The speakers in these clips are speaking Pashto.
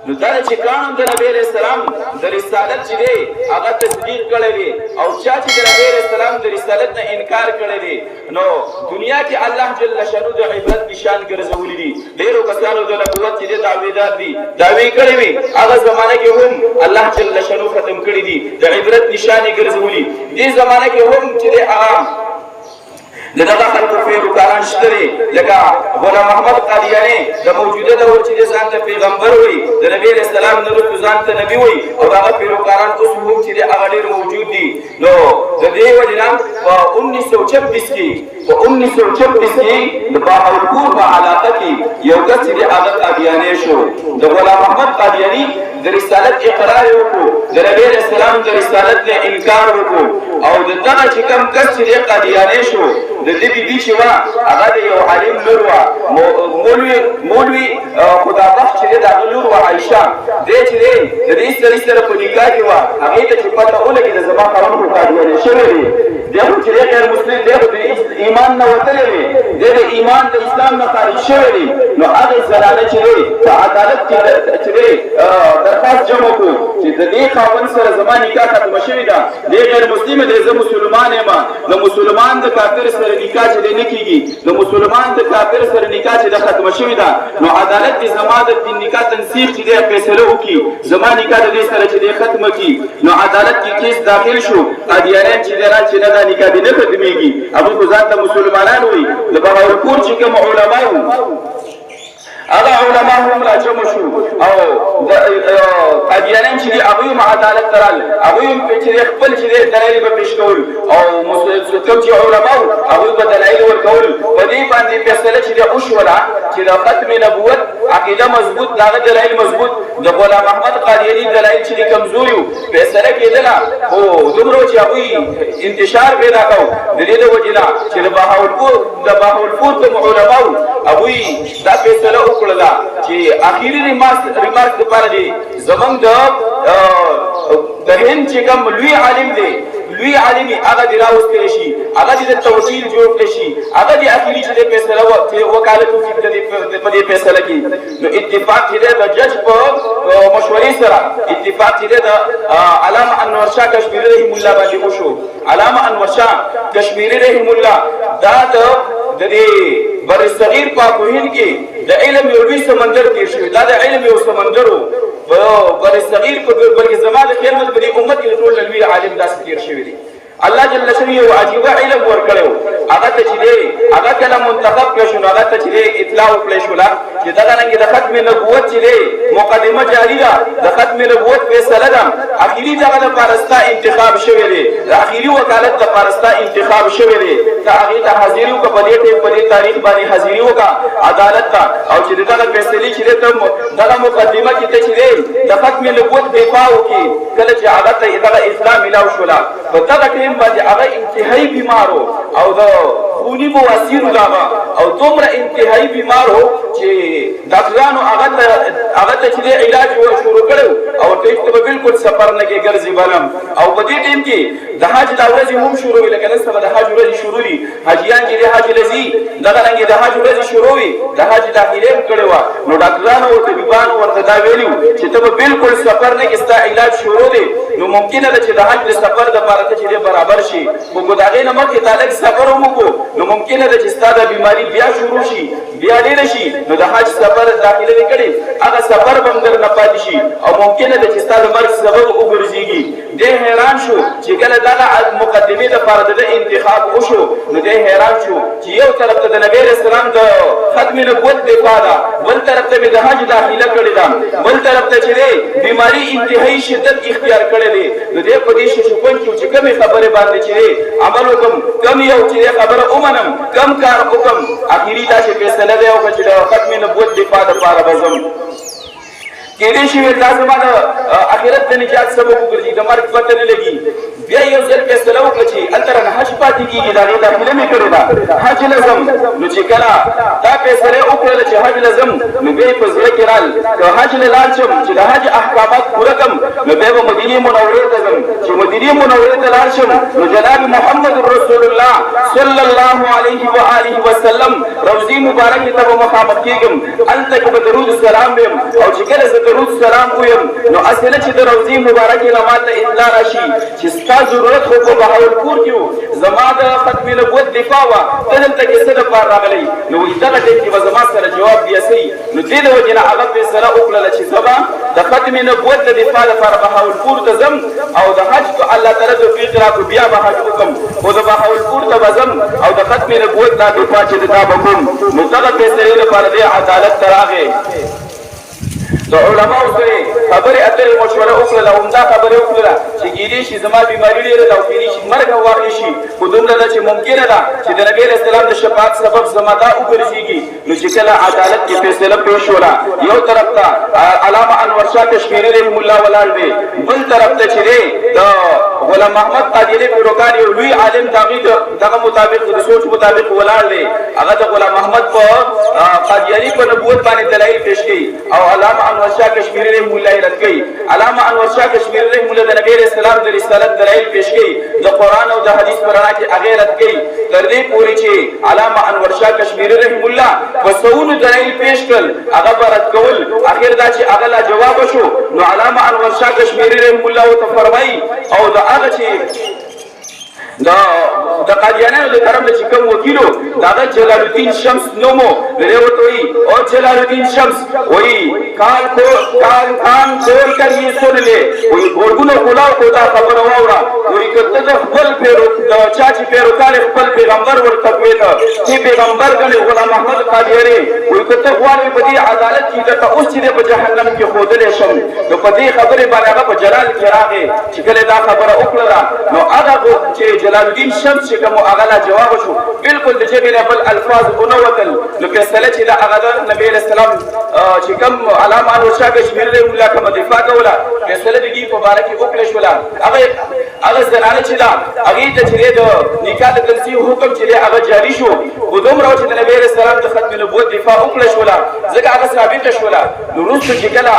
نو دا چې کانو د نبی علیہ السلام د رسالت چې دی هغه تصدیق کړی دی او چا چې د نبی علیہ السلام د رسالت نه انکار کړی دی نو دنیا کې الله جل شانو د عبرت نشان ګرځولي دي ډیرو کسانو د نبوت چې د دعویدار دي دعوی کړی وي هغه زمانه کې هم الله جل شانو ختم کړی دي د عبرت نشان ګرځولي دې زمانه کې هم چې هغه لدغه خلکو پیروکاران شته دي لکه غلام محمد قادیانی د موجوده دور چې ځان ته پیغمبر وي د نبی علیہ السلام نه وروسته ځان ته نبی وي او هغه پیروکاران اوس هم چې هغه ډېر موجود دي نو د دې وجه نه په 1926 کې د بهاولپور په علاقه کې یو کس چې هغه قادیانی شو د غلام محمد قادیانی د رسالت اقرار وکړو د نبی علیہ السلام د رسالت نه انکار وکړو او دغه چې کوم کس چې قادیانی شو د دې بیبي چې وا هغه د یو عالم لور وا مولوی خدا بخش چې د لور وا عائشہ دې چې د دې سره په نکاح کې وا هغه ته چې پته ولګي د زما قانون په قانون شوی دی دغه چې غیر مسلم دی د ایمان نه وتلې دی د ایمان د اسلام نه خارج شوی دی نو هغه زلاله چې په عدالت کې درخواست جمع کو چې د دې خاوند سره زما نکاح ختم شوی دا د غیر مسلم دی زه مسلمان یم نو مسلمان د کافر سره نکاح چې نه کیږي نو مسلمان د کافر سره نکاح چې ختم شوی دا نو عدالت د زما د نکاح تنسیخ چې فیصله وکي زما نکاح د دې سره چې ختم کی نو عدالت کې کیس داخل شو قاضیان چې درا چې نه نکاح نه ختميږي ابو ذات مسلمانان وي د بهاولپور چې کوم علما هغه علما هم راجم شو او قاضیان چې ابو عدالت ترال ابو چې خپل چې دلایل به پیش کول او مسلمان چې علما ابو په دلایل ورکول په دې باندې فیصله چې اوشولا چې د ختم نبوت عقیده مضبوط دغه دلایل مضبوط د غلام محمد قادیانی دلایل چې کمزوري فیصله کېدله او دومره چې ابو انتشار پیدا کاو د دې د وجلا چې د بهاولپور ته علما ابو دا فیصله وکړه چې اخیری ریمارک لپاره دی زمونږ د هند چې کوم لوی عالم دی لوی عالمي هغه دی راوستل شي هغه د توکیل جوړ کړي شي هغه د اخیری چې فیصله وکالت کوي په دې فیصله کې نو اتفاق دی د جج په مشورې سره اتفاق دی د علامه انور شاه کشمیری رحم الله باندې وشو علامه انور شاه کشمیری رحم الله دا د بر صغیر پاکوهین کې د علم یو لوی سمندر تیر شوی دا د علم یو سمندر بر صغیر په بلکې زماده خدمت په دې امت کې ټول لوی عالم داس تیر شوی دی الله جل شانه یو عجیب علم ورکړو هغه ته چې دی هغه کله منتخب کړو هغه ته چې اطلاع وکړي شو چې دا څنګه د ختم نبوت چې دی مقدمه جاری ده د ختم نبوت فیصله ده اخیری دغه د پارستا انتخاب شوی دی د اخیری وکالت د پارستا انتخاب شوی دی دا هغه ته حاضری او په دې تاریخ باندې حاضری وکا عدالت ته او چې دغه فیصله چې ته دغه مقدمه کې ته چې دی د ختم نبوت دفاع وکي کله چې هغه ته دغه اسلام ملاو شولا په دغه باندې هغه انتهایی بیمارو او دا خونی بواسیر لاغه او دومره انتهایی بیمارو چې ډاکټرانو هغه ته چې علاج شروع کړو او ته په بالکل سفر نه کې ګرځي بلم او په دې ټیم کې د حج د ورځې هم شروع وی لکه نسبه د حج ورځې شروع دي حاجیان چې د حج لذي دغه رنګ د حج ورځې شروع وي د حج داخله کړو نو ډاکټرانو او طبيبانو ورته دا ویلو چې ته بالکل سفر نه کې ستا علاج شروع دي نو ممکن ده چې د حج د سفر د لپاره چې برابر شي خو دغه نه مخکې تعلق سفر ومو نو ممکن ده چې ستا د بیماری بیا شروع شي بیا ډیر شي نو د حج سفر داخله وکړي هغه سفر بندر نه پاتې شي او ممکن ده چې ستا د مرګ سبب وګرځيږي د حیران شو چې کله دا مقدمه د فرض د انتخاب وشو نو د حیران شو چې یو طرف ته د نبی رسول الله د ختم نبوت دفاع ده بل طرف ته د حج داخله کړی ده بل طرف ته چې بیماری انتهایی شدت اختیار کړی دی نو د په دې شو چې کومه خبره باندې چې عمل وکم کم یو چې خبره اومنم کم کار وکم اخیری دا چې فیصله دی او چې د ختم نبوت دفاع د لپاره بزم کې دې شی تاسو باندې اخرت د نجات سبب وګرځي د مرګ پته نه لګي بیا یو ځل فیصله وکړه چې الته نه حج پاتې کېږي دا غي داخله مې کړې ده حج لازم نو چې کله دا فیصله وکړه چې حج لازم نو بیا په زړه کې رال که حج نه لاړ شم چې د حج احکامات پوره کړم نو بیا به مدینه منورې ته ځم چې مدینه منورې ته لاړ شم نو جناب محمد رسول الله صلی الله علیه و آله وسلم روضی مبارکه ته مخامخ کېږم الته کې به درود السلام ویم او چې کله زه درود السلام ویم نو اصله چې د روضی مبارکه نه ماته اطلاع راشي چې ستا ضرورت خو په بهاولپور کې و زما د ختم نبوت دفاع وه ته دلته کې څه دپاره راغلی نو وایي دغه ټیم کې به زما سره جواب بیاسئ نو دې د وجې نه هغه فیصله وکړله چې زه به د ختم نبوت د دفاع لپاره بهاولپور ته ځم او د حج په الله تعالی توفیق راکړو بیا به حج وکړم خو د بهاولپور ته به ځم او د ختم نبوت دا دفاع چې د تا به کوم نو دغه فیصلې لپاره دې عدالت ته راغی د علماو سره خبرې اترې مشوره وکړله همدا خبرې وکړله چې کېدای شي زما بیماري ډېره ده او کېدای شي مرګ هم واقع شي خو دومره ده چې ممکنه ده چې د نبي علیه السلام د شفاعت سبب زما دا وګرځېږي نو چې کله عدالت کې فیصله پېښ شوله یو طرف ته علامه انور شاه کشمیري رحم الله ولاړ دی بل طرف ته چې دی د غلام محمد قادري پیروکار یو لوی عالم دغه مطابق د سوچ مطابق ولاړ دی هغه د غلام محمد په قادیاني په نبوت باندې دلایل پیش کړي او علامه انور شاه کشمیری رحم الله رد کړي علامه انور شاه کشمیری رحم الله د نبی رسول الله د رسالت دلایل پیش کړي د قران او د حدیث پر رڼا کې هغه رد کړي تر دې پورې چې علامه انور شاه کشمیری رحم الله په سونو دلایل پیش کړل هغه رد کول اخر دا چې هغه لا جواب شو نو علامه انور شاه کشمیری رحم الله ته فرمایي او دا هغه چې د قادیانانو د طرف نه چې کوم وکیلو دغه جلال الدین شمس نومو دغه ورته وایي او جلال الدین شمس وایي کان کور کر یې سنلې وایي ګورګونو کلاو کو دا خبره واوره وایي کته د خپل چا چې پیروکار خپل پیغمبر ورته ویته چې پیغمبر غني غلام محمد قادیانی وایي کته غواړي په دې عدالت کې د اوس چې په جهنم کې خودلې شم نو په دې خبره باندې هغه په جلال کې راغی چې کله دا خبره وکړه نو هغه چې جلال الدین شمس چې کوم هغه لا جواب شو بالکل د جبه نه بل الفاظ ونوتل نو فیصله چې دا هغه د نبی رسول الله چې کوم علامه انور شاه کشمیری رحم الله کوم دفاع کوله فیصله دغه مبارکي وکړه شو هغه زنانه چې دا هغه ته چې د نکاح د تنسیح حکم چې هغه جاری شو خو دومره چې د نبی رسول الله د ختم نبوت دفاع وکړه شو ځکه هغه ثابت شو نو وروسته چې کله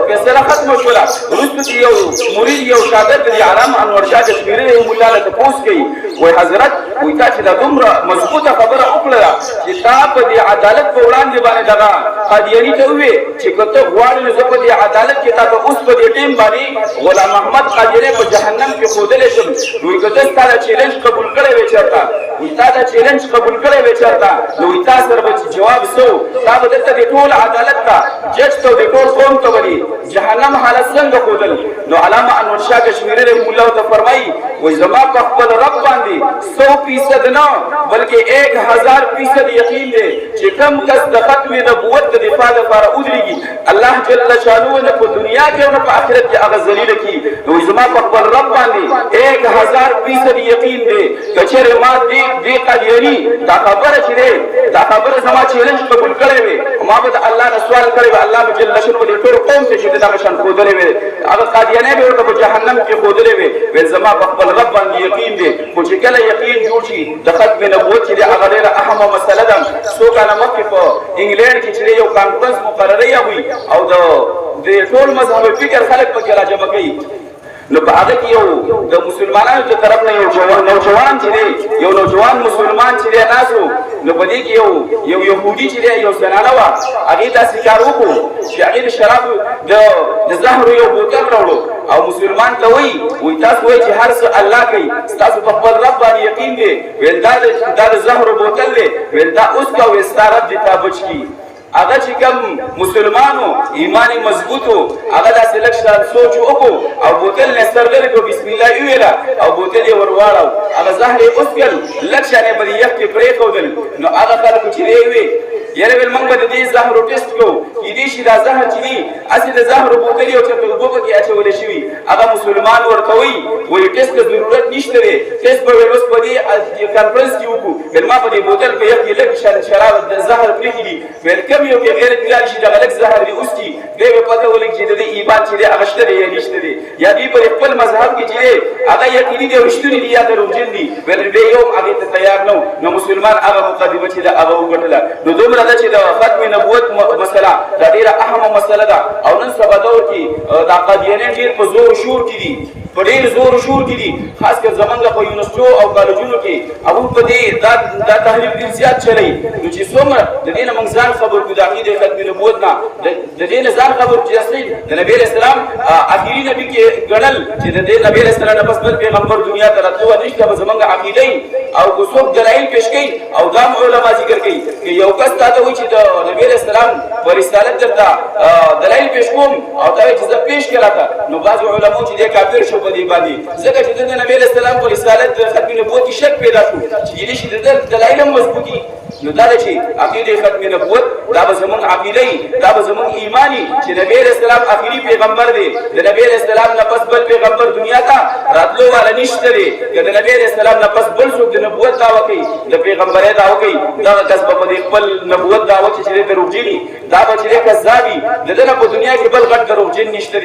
فیصله ختم شو وروسته یو مرید یو شاګرد دی علامه انور شاه کشمیری رحم الله له تاسو کوي وای حضرت وای تا چې دا دومره مضبوطه خبره وکړه چې تا په دې عدالت په وړاندې باندې دغه قادیانی ته وې چې کته غواړي نو په دې عدالت کې تا په اوس په دې ټیم باندې غلام محمد قادیانی په جهنم کې خودلې شم نو کته ستاره چیلنج قبول کړی وې چرته وای تا دا چیلنج قبول کړی وې چرته نو تا سره به جواب سو تا به دلته د ټول عدالت ته جج ته د ټول قوم ته وري جهنم حالت څنګه خودل نو علامه انور شاه کشمیری رحم الله ته فرمایي وای زما په خپل رب باندې 100% نه بلکې 1000% یقین دی چې کم کس د ختم نبوت د دفاع لپاره ودرېږي الله جل شانه نه په دنیا کې او نه په آخرت کې هغه ذلیل کی نو زما په خپل رب باندې 1000% یقین دی کچره ما دې قادیانی دا خبره چې دا خبره زما چیلنج قبول کړې وي ما به الله نه سوال کړی وي الله جل شانه دې ټول قوم ته چې دا شان خودلې وي هغه قادیانی به ورته په جهنم کې خودلې وي ول زما په خپل رب باندې یقین دی خو چې کله یقین جوړ شي د ختم نبوت چې هغه ډېره اهمه مسله ده څو کاله مخکې په انګلند کې چې یو کانفرنس مقرره وي او د ټول مذهب فکر خلک پکې راجمع کوي نو په هغه کې یو د مسلمانانو تر طرف نه یو نوجوان چې دی یو نوجوان مسلمان چې دی ناسو نو په دې کې یو يهودي چې دی یو زنانه وه هغې داسې کار وکړو چې هغې د شرابو د زهرو یو بوتل راوړو او مسلمان ته وایي تاسو وایي چې هر څه الله کوي ستاسو په خپل رب باندې یقین دی ویل دا د زهرو بوتل دی ویل دا اوس کا ویل ستا رب دې تا بچ کي هغه چې کوم مسلمانو ایمان مضبوطو هغه داسې لږ سوچ وکړو او بوتل نه سر لرې کړو بسم الله یې ویله او بوتل یې ور واړو هغه زهر یې اوسکل لږ شانې به د یخ کې پرېښودل نو هغه خلکو چې دی وی یره ول موږ به د دې زهر ټیسټ کوو دې شي دا زهر چې دی اصل د زهر بوتل یو چې په اوبو کې اچول شي هغه مسلمان ورته وي ټیسټ ته ضرورت نشته دی ټیسټ به ورس په دې کانفرنس کې وکړو ول ما په دې بوتل په یو کې لږ شراب د زهر پرې دي ول کوم یو کې غیر بلال شي د غلط زهر دی اوس کی دې په پته ولګ چې د ایمان چې دی هغه شته دی یا نشته دی یا دې په خپل مذهب کې چې هغه یقیني دی رښتونی دی یا دروغجن دی ول به یو هغه ته تیار نو مسلمان هغه مقدمه چې دا هغه وګټله نو دومره ده چې د ختم نبوت مسله دا ډیره اهمه مسله ده او نن سبا دور کې دا قادیانین ډیر په زور شور کې دي په ډیر زور شور کې دي خاص کر زمونږ په یونیورسيټو او کالجونو کې هغه په دې دا تحریف ډیر زیات چلی نو چې څومره د دې نه موږ ځان خبر کو د عقیده ختم نبوت نه د دې نه ځان خبر چې اصلي د نبی اسلام اخیری نبی کې ګڼل چې د دې نبی اسلام نه پس بل پیغمبر دنیا ته راتلو نشته به زمونږ عقیده او کوڅوک دلایل پیش کړي او دا علماء ذکر کوي چې یو کس تاسو وایي چې د نبی اسلام پر رسالت درته دلایل پیش کوم او دا چې زه پیش کړه نو بعض علماء چې کافر شو په دې باندې ځکه چې د نبی اسلام پر رسالت د ختم نبوت شک پیدا شو چې دې شي د دلایل مضبوطي نو دا چې عقیده ختم نبوت دا به زموږ عقیده دا به زموږ ایمانی چې نبی اسلام اخیری پیغمبر دی د نبی اسلام نه پس بل پیغمبر دنیا ته راتلو والا نشته دی د نبی اسلام نه پس بل څوک د نبوت دعوه کوي د پیغمبري دعوه کوي دا کسب په خپل نبوت دعوه چې دروغجنی دا به چې کذابي دغه په دنیا کې بل غټ دروغجن نشته